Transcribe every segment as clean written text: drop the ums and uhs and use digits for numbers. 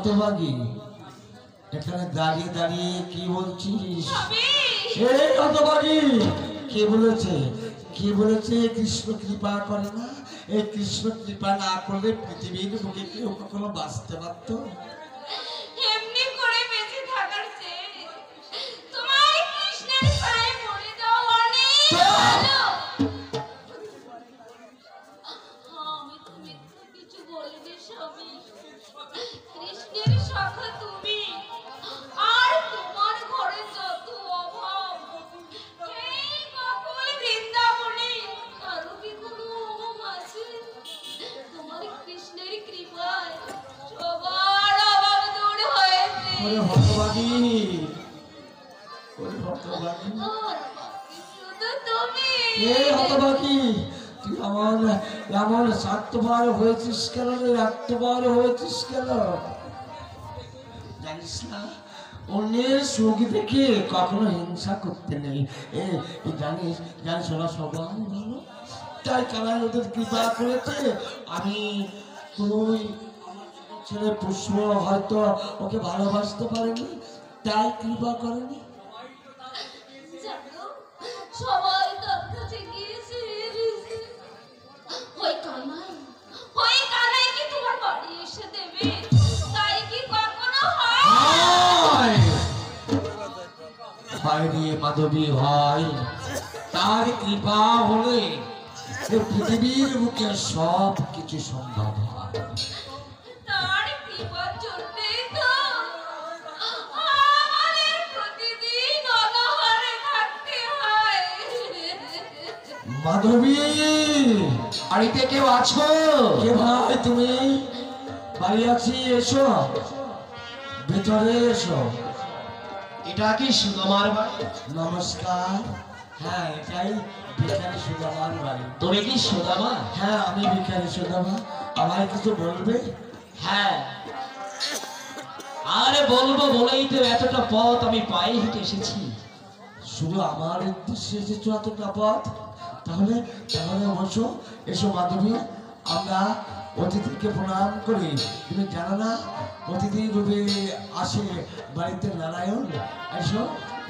হতভাগী এখানে দাঁড়িয়ে দাঁড়িয়ে কি বলছিস? এই হতভাগী কে বলেছে? কে বলেছে কৃষ্ণ কৃপা করে না? এই কৃষ্ণ কৃপা না করলে পৃথিবীর বুকে কেউ কখনো বাঁচতে পারতো? এমনি করে বেঁচে থাকার চেয়ে তোমার কৃষ্ণের পায়ে পড়ে যাওয়া অনেক ভালো। আমি তো মিথ্যা কিছু বলিনি স্বামী। কৃষ্ণের সখা তুমি, আর তোমার ঘরে যত অভাব, এই গোকুল বৃন্দাবনে কারো কি কোনো অভাব আছে? তোমার কৃষ্ণের কৃপায় সবার অভাব দূর হয়েছে। ওরে হতভাগী, ওরে হতভাগী, শুধু তুমি। এই হতভাগী তুই এমন স্বার্থপর হয়েছিস কেন রে? স্বার্থপর হয়েছিস কেন জানিস না? অন্যের সুখ দেখে কখনো হিংসা করতে নেই। জানিস জানিস ওরা সবাই ভালো, তাই কানাই ওদের কৃপা করেছে। আমি তুই আমার ছেলে পুষ্প হয়তো ওকে ভালোবাসতে পারেনি, তাই কৃপা করেনি। জানো, সবাই তার কাছে গিয়েছে, ওই কানাই কি তোমার বাড়ি এসে দেবে? তাই কি কখনো হয়? হয় রে মাধবী, হয়। তার কৃপা হলে এই পৃথিবীর বুকে সব কিছু সম্ভব হয়। তার কৃপার জন্যই তো আমাদের প্রতিদিন অনাহারে থাকতে হয়। মাধবী, বাড়িতে কেউ আছো? কে ভাই তুমি? বাড়ি আছি, এসো ভেতরে এসো। এটা কি সুদামার বাড়ি? নমস্কার। হ্যাঁ, এটাই ভিখারি সুদামার বাড়ি। তুমি কি সুদামা? হ্যাঁ, আমি ভিখারি সুদামা। আমায় কিছু বলবে? হ্যাঁ, আরে বলবো বলেই তো এতটা পথ আমি পায়ে হেঁটে এসেছি। শুধু আমার উদ্দেশ্যে এসেছো এতটা পথ? তাহলে তাহলে বসো, এসো মাধবী। আমরা অতিথিকে প্রণাম করি। তুমি জানো না অতিথি রূপে আসে বাড়িতে নারায়ণ? এসো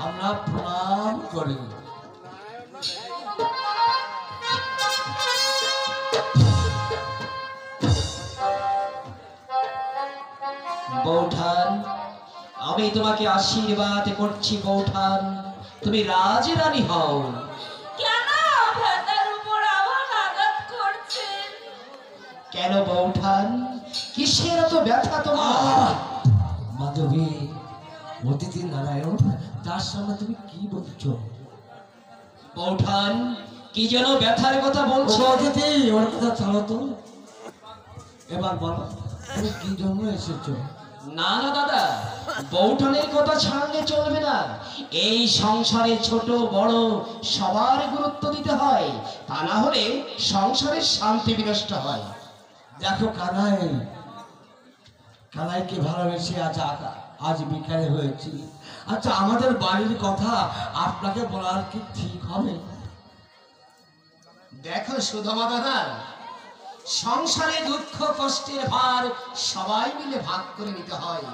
আমরা প্রণাম করি। বৌঠান, আমি তোমাকে আশীর্বাদ করছি বৌঠান, তুমি রাজরানী হও। কেন ভেতার উপর আবার আঘাত করছেন? কেন বৌঠান, কিসের এত ব্যথা তোমার? মাধবী, অতিথি নারায়ণ, তার সামনে তুমি কি বলছো? বৌঠান, কি যেন ব্যথার কথা বলছো? অতিথি, ওর কথা ছাড়ো তো। এবার বলো তুমি কি জন্য এসেছো? না না দাদা, বৌঠানের কথা ছাড়লে চলবে না। এই সংসারে ছোট বড় সবার গুরুত্ব দিতে হয়, তা না হলে সংসারের শান্তি বিনষ্ট হয়। দেখো কানাইকে ভালোবেসে আজ বিকালে হয়েছি। আচ্ছা, আমাদের বাড়ির কথা আপনাকে বলার কি ঠিক হবে? দেখো সুদামা দাদা, সংসারে দুঃখ কষ্টের ভার সবাই মিলে ভাগ করে নিতে হয়।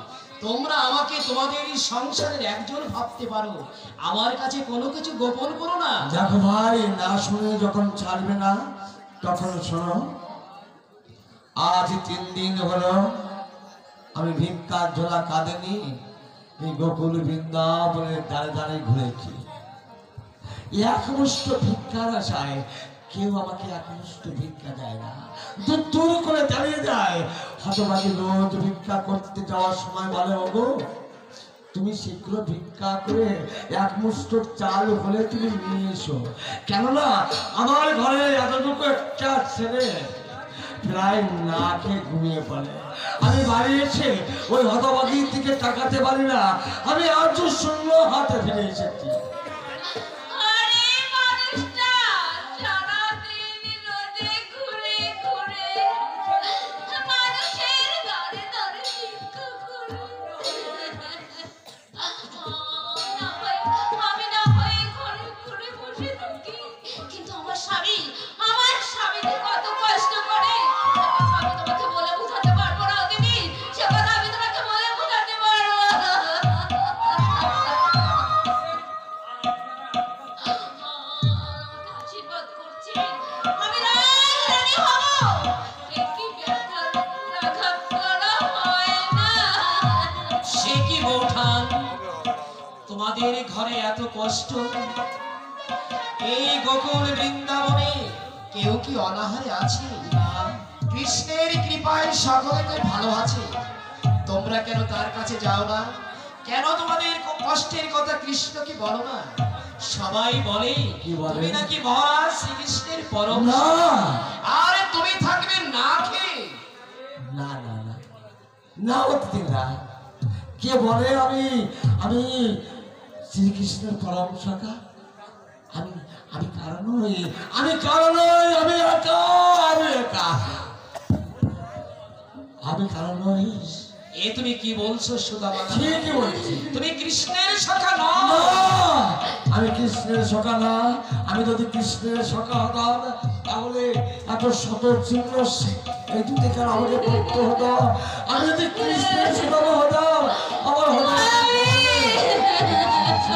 তোমরা আমাকে তোমাদের এই সংসারের একজন ভাবতে পারো, আমার কাছে কোনো কিছু গোপন করো না। দেখো ভাই, না শুনে যখন ছাড়বে না তখন শোনো। আজ 3 দিন হলো আমি ভিক্ষার ঝোলা কাঁধে নিয়ে এই গোকুল বৃন্দাবনের দ্বারে দ্বারে ঘুরেছি। একমুষ্ট ভিক্ষার আশায় কেউ আমাকে একমুষ্ট ভিক্ষা দেয় না, দূর করে দাঁড়িয়ে যায়। হতভাগী রোজ ভিক্ষা করতে যাওয়ার সময় বলে, ওগো তুমি শীঘ্র ভিক্ষা করে একমুষ্ট চাল হলে তুমি নিয়ে এসো, কেননা আমার ঘরে এতটুকু একটা ছেলে প্রায় না খেয়ে ঘুমিয়ে পড়ে। আমি বাড়ি এসে ওই হতভাগীর দিকে তাকাতে পারি না। আমি আজ শূন্য হাতে ফিরে এসেছি। আরে মানুষটা সারাদিন রোদে ঘুরে ঘুরে মানুষের ঘরে ঘরে ভিক্ষা করে। আমি না হয় ঘরে ঘুরে বসে থাকি, কিন্তু আমার স্বামী যে কত কষ্ট করে, আমি তোমাকে বলে বোঝাতে পারবো না দিদি। সে কথা আমি তোমাকে বলে তোমাদের ঘরে এত কষ্ট, এই গোকুল বৃন্দাবনে কেউ কি অনাহারে আছে? কৃষ্ণের কৃপায় সকলে ভালো আছে। তোমরা কেন তার কাছে যাও না? কেন তোমাদের কষ্টের কথা কৃষ্ণকে বলো না? সবাই বলে কি বলে? তুমি নাকি মহারাজ শ্রীকৃষ্ণের পরম। না আরে তুমি থাকবে না খেয়ে। না না না না অতিথি না, কে বলে আমি আমি শ্রীকৃষ্ণের পরম সখা? আমি আমি কারণ নই, আমি কারণ নই, আমি একা, আমি একা, আমি কারণ নই। এ তুমি কি বলছো সুদামা? ঠিকই বলছি। তুমি কৃষ্ণের সখা না, নও। আমি কৃষ্ণের সখা না। আমি যদি কৃষ্ণের সখা হতাম তাহলে এত শত চিহ্ন এই দুটি কেন আমাকে করতে হতো? আমি যদি কৃষ্ণের সখা হতাম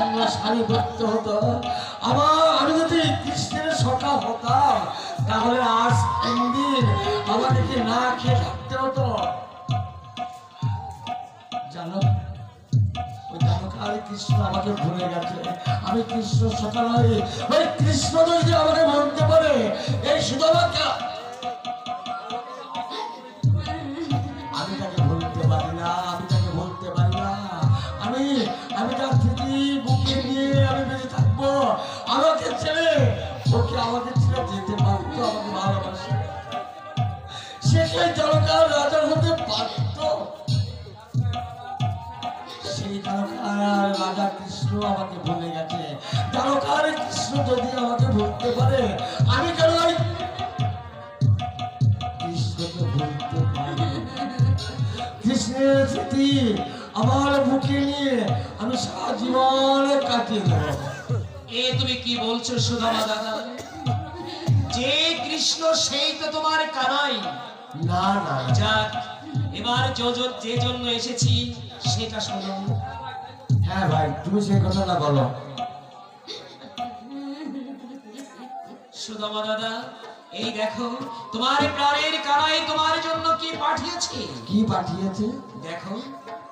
আমার শাড়ি করতে হতো। আমি যদি কৃষ্ণের সখা হতাম তাহলে আজ 3 দিন আমাকে কি না খেয়ে থাকতে হতো? জানো, ওই জানকার কৃষ্ণ আমাকে ভুলে গেছে। আমি কৃষ্ণ সখা নই। ওই কৃষ্ণ যদি আমাকে বলতে পারে এই সুদামাকে, আমি তাকে বলতে পারি না, আমি তাকে বলতে পারি না। আমি আমি তার স্মৃতি বুকে নিয়ে আমি বেঁচে থাকবো। আমাকে ছেড়ে ওকে আমাকে ছেড়ে যেতে পারতো, আমাকে ভালোবাসে। সে সেই জনকার রাজা হতে পারতো। সেই জনকার রাজা কৃষ্ণ আমাকে ভুলে গেছে। জনকার কৃষ্ণ যদি আমাকে ভুলতে পারে, আমি কেন ওই কৃষ্ণকে ভুলতে পারি? কৃষ্ণের স্মৃতি আমার বুকে নিয়ে আমি সারা জীবন কাটিয়ে দেব। এ তুমি কি বলছো সুদামা দাদা? যে কৃষ্ণ সেই তো তোমার কানাই। না না যাক, এবার যে জন্য এসেছি সেটা শোনো। হ্যাঁ ভাই, তুমি সেই কথাটা বলো। সুদামা দাদা, এই দেখো তোমার প্রাণের কানাই তোমার জন্য কি পাঠিয়েছে। কি পাঠিয়েছে দেখো।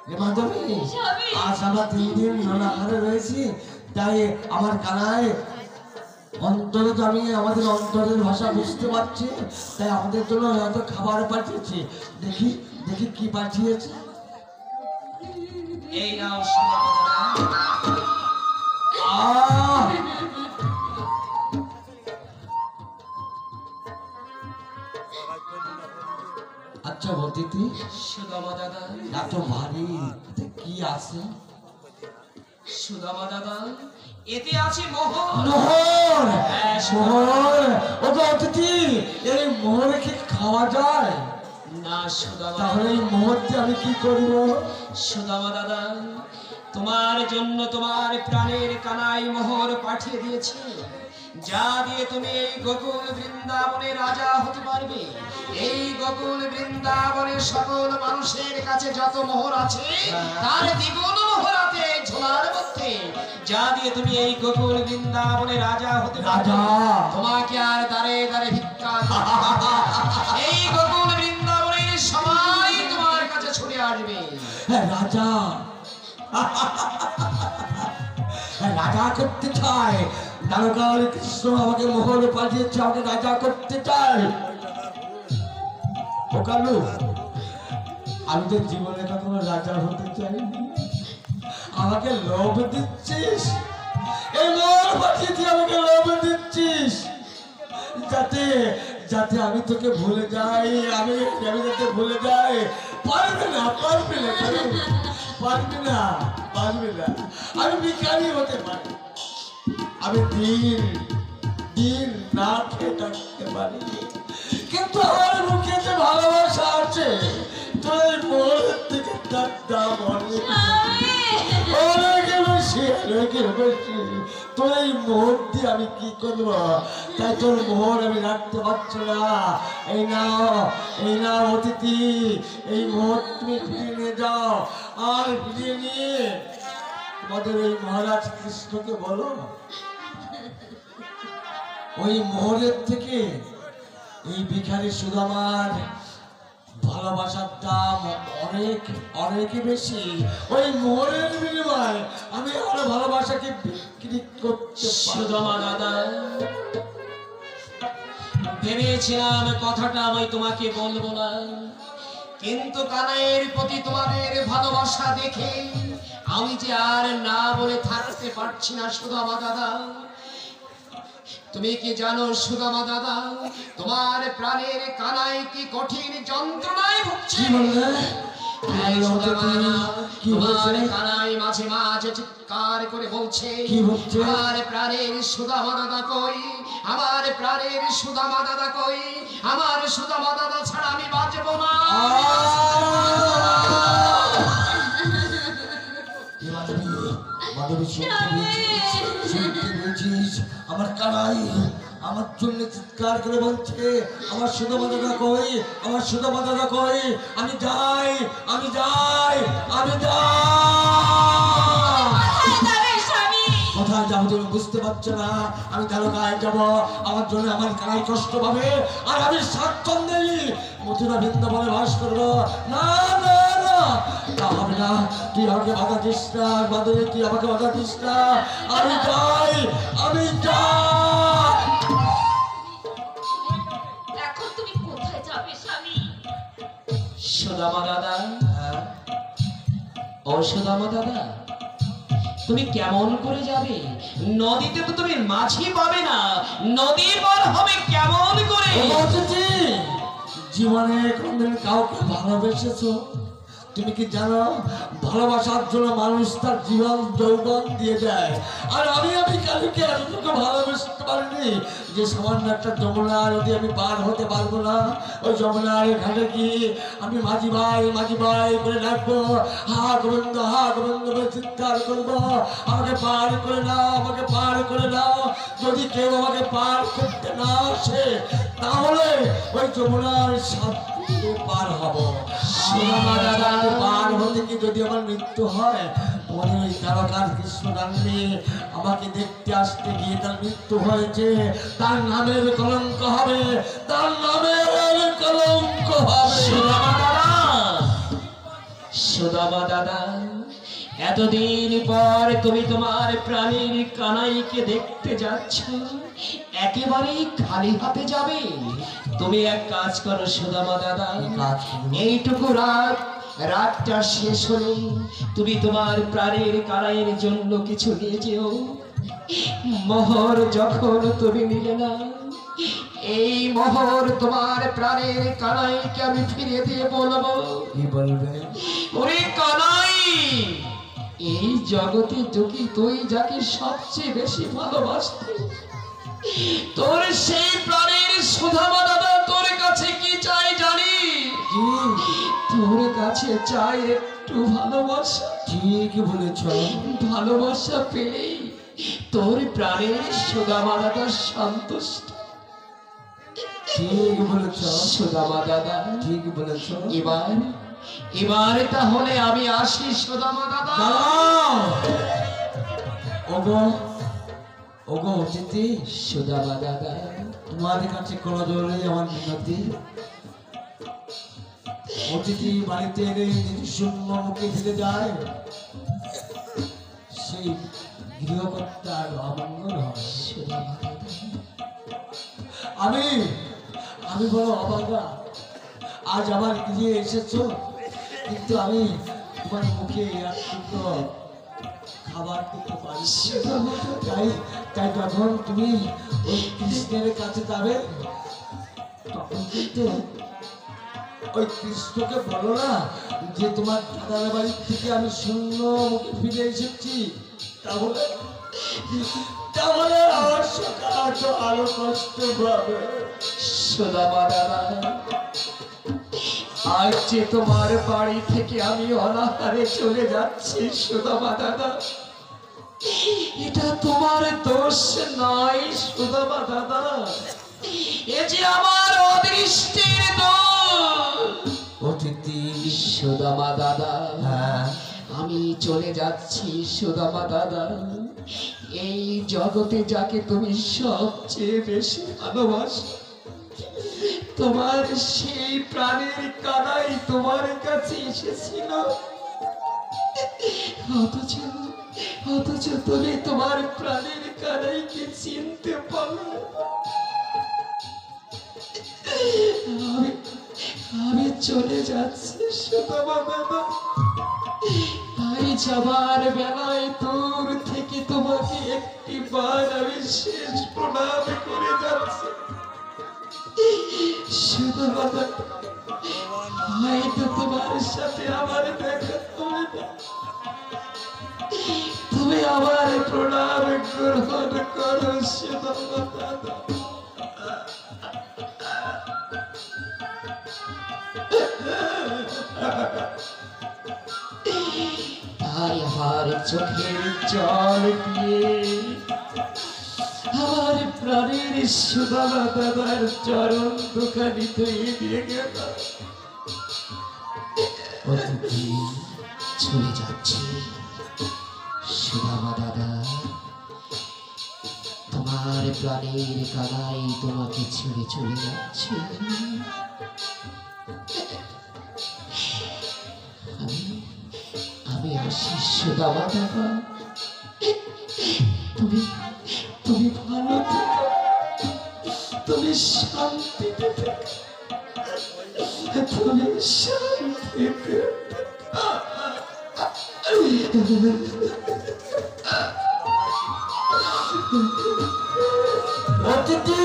রে মাধবী, স্বামী। আজ আমরা 3 দিন অনাহারে রয়েছি, তাই আমার কানায় অন্তরে আমি আমাদের অন্তরের ভাষা বুঝতে পারছি, তাই আমাদের জন্য হয়তো খাবার পাঠিয়েছে। দেখি দেখি কি পাঠিয়েছে। এই নাও সুদামা দাদা। আহ! আচ্ছা অতিথি, সুদামা দাদা। এত ভারী এতে কি আছে? সুদামা দাদা, এতে আছে মোহর। মোহর, হ্যাঁ, মোহর। ও তো অতিথি, এই মোহর কি খাওয়া যায়? না সুদামা তাহলে দাদা। এই মোহর দিয়ে আমি কি করব? সুদামা দাদা, তোমার জন্য তোমার প্রাণের কানাই মোহর পাঠিয়ে দিয়েছে, যা দিয়ে তুমি এই গোকুল বৃন্দাবনে রাজা হতে পারবে। এই গোকুল বৃন্দাবনের সকল মানুষের কাছে যত মোহর আছে তার দ্বিগুণ মোহর আছে এই ঝোলার মধ্যে, যা দিয়ে তুমি এই গোকুল বৃন্দাবনে রাজা হতে পারবে। রাজা। তোমাকে আর দাঁড়ে দাঁড়ে ভিক্ষা করতে হবে না। এই গোকুল বৃন্দাবনের সবাই তোমার কাছে ছুটে আসবে। হ্যাঁ, রাজা। হ্যাঁ, রাজা করতে চায়। দারোগার কৃষ্ণ আমাকে মোহর পাঠিয়েছে, আমাকে রাজা করতে চায়। ও কালু, আমি তো জীবনে কখনো রাজা হতে চাইনি। আমাকে লোভ দিচ্ছিস, এই মোহর পাঠিয়ে দিয়ে আমাকে লোভ দিচ্ছিস, যাতে যাতে আমি তোকে ভুলে যাই। আমি যাতে ভুলে যাই। পারবে না, পারবে না, পারবে না, পারবে না। আমি ভিখারি হতে পারি, আমি দিন দিন না খেয়ে থাকতে পারি, কিন্তু আমার মুখে যে ভালোবাসা আছে তোর মোহরের থেকে তার দাম অনেক বেশি, অনেক বেশি। তোর এই মোহর দিয়ে আমি কি করবো? তাই তোর মোহর আমি রাখতে পারছি না। এই নাও অতিথি, এই মোহর তুমি ফিরিয়ে নিয়ে যাও। আর ফিরিয়ে নিয়ে তোমাদের ওই মহারাজ কৃষ্ণকে বলো ওই মোহরের থেকে এই ভিখারি সুদামার ভালো ভালোবাসার দাম অনেক অনেক বেশি। ওই মোহরের বিনিময়ে আমি আমার ভালোবাসাকে বিক্রি করতে সুদামা দাদা, ভেবেছিলাম কথাটা আমি তোমাকে বলবো না, কিন্তু কানাইয়ের প্রতি তোমাদের ভালোবাসা দেখে আমি যে আর না বলে থাকতে পারছি না। সুদামা দাদা, তুমি কি জানো সুদামা দাদা, তোমার প্রাণের কানাই কি কঠিন যন্ত্রণায় ভুগছে? কি বললে? এই সুদামা দাদা, কি তোমার বলছে? কানাই মাঝে মাঝে চিৎকার করে বলছে, কি বলছে? আমার প্রাণের সুদামা দাদা কই, আমার প্রাণের সুদামা দাদা কই, আমার সুদামা দাদা ছাড়া আমি বাঁচবো না। মাধবী, শুনতে পেয়েছিস? আমার কানাই আমার জন্য চিৎকার করে বলছে, আমার সুদামা দাদা কই, আমার সুদামা দাদা কই। আমি যাই, আমি যাই, আমি যাই। কোথায় যাবে স্বামী? কোথায় যাবো তুমি বুঝতে পারছো না? আমি তালকায় যাব, আমার জন্য আমার কানাই কষ্ট পাবে, আর আমি স্বাচ্ছন্দ্যেই মথুরা বৃন্দাবনে বাস করবো। না না না, তা হবে না। তুই আমাকে বাধা দিস না মাধবী, তুই আমাকে বাধা দিস না। আমি যাই, আমি যাই। এখন তুমি কোথায় যাবে স্বামী? সুদামা দাদা, ও সুদামা দাদা, তুমি কেমন করে যাবে? নদীতে তো তুমি মাঝি পাবে না, নদী পার হবে কেমন করে? ও অতিথি, জীবনে কোনদিন কাউকে ভালোবেসেছো? তুমি কি জানো, ভালোবাসার জন্য মানুষ তার জীবন যৌবন দিয়ে দেয়। আর আমি কালকে এতটুকু ভালোবাসতে পারিনি যে সামান্য একটা যমুনা নদী আমি পার হতে পারবো না। ওই যমুনার ঘাটে গিয়ে আমি মাঝি ভাই করে ডাকবো, হা গোবিন্দ বলে চিৎকার করবো, আমাকে পার করে নাও, আমাকে পার করে নাও। যদি কেউ আমাকে পার করতে না আসে, তাহলে ওই যমুনার সাথে পার হব। পার হতে কি যদি আমার মৃত্যু হয়, মনে ওই তারকার কৃষ্ণকান্তি আমাকে দেখতে আসতে গিয়ে তার মৃত্যু হয়েছে, তার নামের কলঙ্ক হবে, তার নামের কলঙ্ক হবে। সুদামা দাদা, সুদামা দাদা, এতদিন পর তুমি তোমার প্রাণীর কানাইকে দেখতে যাচ্ছ, একেবারেই খালি হাতে যাবে? তুমি এক কাজ করো সুদামা দাদা, এইটুকু রাতটা শেষ হলে তুমি তোমার প্রাণের কানাইয়ের জন্য কিছু নিয়ে যেও। মোহর যখন তুমি নিলে না, এই মোহর তোমার প্রাণের কানাইকে আমি ফিরে দিয়ে বলবো, কি বলবে? ওরে কানাই, এই জগতে যদি তুই যাকে সবচেয়ে বেশি ভালোবাসতি, তোর সেই প্রাণের সুদামা দাদা তোর কাছে কি চাই জানি? তোর কাছে চাই একটু ভালোবাসা। ঠিক বলেছ। ভালোবাসা পেলেই তোর প্রাণের সুদামা দাদা সন্তুষ্ট। ঠিক বলেছ সুদামা দাদা, ঠিক বলেছ। এবার তাহলে আমি আসি সুদামা দাদা। ওগো ওগো অতিথি, সুদামা দাদা, তোমাদের কাছে কোনো জরুরি আমার মিনতি। অতিথি বাড়িতে এলে যদি শূন্য মুখে ফিরে যায়, সেই গৃহকর্তার অমঙ্গল হয়। সুদামা দাদা, আমি বড় অবাগা, আজ আমার গৃহে এসেছো, কিন্তু আমি তোমার মুখে এক টুকরো খাবার দিতে পারি। তাই যখন তুমি ওই কৃষ্ণের কাছে যাবে, তখন কিন্তু ওই কৃষ্ণকে বলো না যে তোমার দাদার বাড়ির থেকে আমি শূন্য মুখে ফিরে এসেছি, তাহলে আমার সকাল তো আরো কষ্ট পাবে। সুদামা দাদা, আজ যে তোমার বাড়ি থেকে আমি অনাহারে চলে যাচ্ছি সুদামা দাদা, এটা তোমার দোষ নয় সুদামা দাদা, এ যে আমার অদৃষ্টের দোষ। অতিথি, সুদামা দাদা, হ্যাঁ, আমি চলে যাচ্ছি সুদামা দাদা, এই জগতে যাকে তুমি সবচেয়ে বেশি ভালোবাসো, তোমার সেই প্রাণের কানাই তোমার কাছে এসেছিল, অথচ অথচ তুমি তোমার প্রাণের কানাইকে চিনতে পারলে না। আমি চলে যাচ্ছি সুদামা দাদা। তাই যাবার বেলায় দূর থেকে তোমাকে একটি বার আমি শেষ প্রণাম করে যাচ্ছি সুদামা দাদা। হয়তো তোমার সাথে আমার দেখা হবে না, তুমি আমার প্রণাম গ্রহণ করো সুদামা দাদা। তাই আমার চোখের জল দিয়ে আমার প্রাণের সুদামা দাদার চরণ দোকানি ধুয়ে দিয়ে গেল। অতিথি চলে যাচ্ছে সুদামা দাদা, তোমার প্রাণের কানাই তোমাকে ছেড়ে চলে যাচ্ছে। আমি আসি সুদামা দাদা, তুমি তুমি ভালো থেকো, তুমি শান্তিতে থেকো, তুমি শান্তিতে অতিথি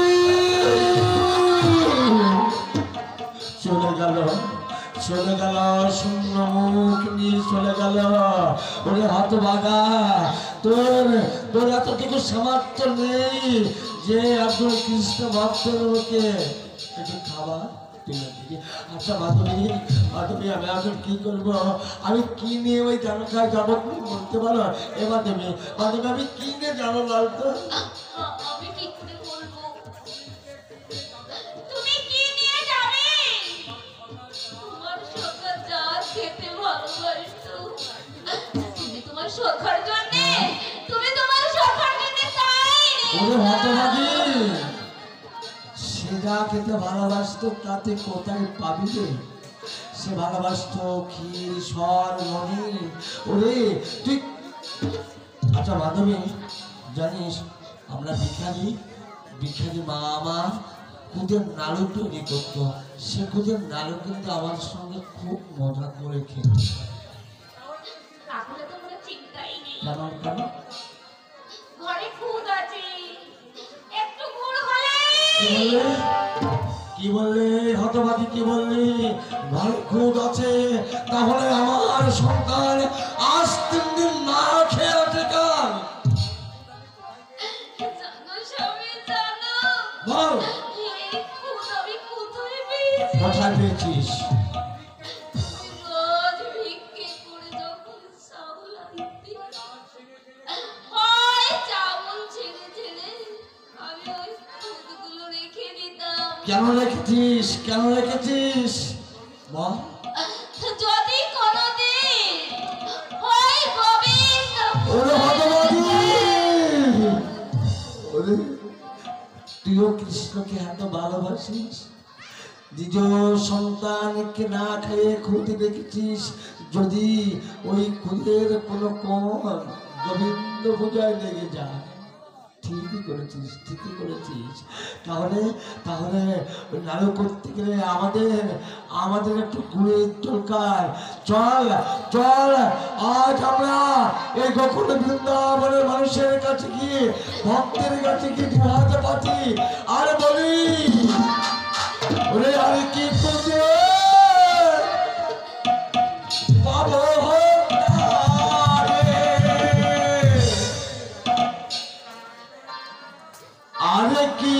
চলে গেল, চলে গেল, শূন্য মুখ নিয়ে চলে গেল। ওরে হতভাগা, তোর তোর এতটুকু সামর্থ্য নেই যে একজন কৃষ্ণ ভক্তের লোকে একটু খাওয়া। আচ্ছা মাধবী, মাধবী আমি এখন কি করবো? আমি কি নিয়ে ওই জানকায় যাবো তুমি বলতে পারো? এ মাধবী, মাধবী আমি কি নিয়ে যাবো বলতো? আমি কি করে বলবো? তুমি কি নিয়ে যাবে? তোমার সখা যা খেতে ভালোবাসতো, তুমি তোমার সখার জন্য, তুমি তোমার সখার জন্য তাই ওরে হতভাগী, সে যা খেতে ভালোবাসতো তাতে কোথায় পাবি রে? সে ভালোবাসতো ক্ষীর, সর, মনি। ওরে তুই, আচ্ছা মাধবী জানিস আমরা ভিখারি, ভিখারি মা আমার খুদের নাড়ু তৈরি করতো। সে খুদের নাড়ু কিন্তু আমার সঙ্গে খুব মজা করে খেত। তাহলে তো কোনো চিন্তাই নেই। কেমন কেন? ঘরে খুদ আছে, একটু গুড় হলে কি বললে হতভাগী, কি বললি? ঘরে খুদ আছে, তাহলে আমার সন্তান আজ 3 দিন না খেয়ে আছে কাল। জানো স্বামী, জানো বল এই খুদ আমি কোথায় পেয়েছি? কোথায় পেয়েছিস? রোজ ভিক্ষে করে যখন চাউল আনতে হয়, চাউল ছেড়ে ছেড়ে আমি ওই খুদগুলো রেখে দিতাম। কেন রেখেছিস, কেন রেখেছিস বল? যদি কোনোদিন হয় গোবিন্দ ওরে হতভাগী, ওরে তুইও কৃষ্ণকে এত ভালোবাসিস, নিজ সন্তানকে না খেয়ে খুদ রেখেছিস। যদি ওই খুদের কোনো কোণ গোবিন্দ পূজায় লেগে যায়, ঠিকই করেছিস, ঠিকই করেছিস। তাহলে তাহলে ওই নাড়ু করতে গেলে আমাদের আমাদের একটু গুড়ের দরকার। চল চল, আজ আমরা এই গোকুল বৃন্দাবনের মানুষের কাছে গিয়ে, ভক্তের কাছে গিয়ে দুহাতে পাতি আর বলি, ওরে আরে কি করবে বাবা আরে কি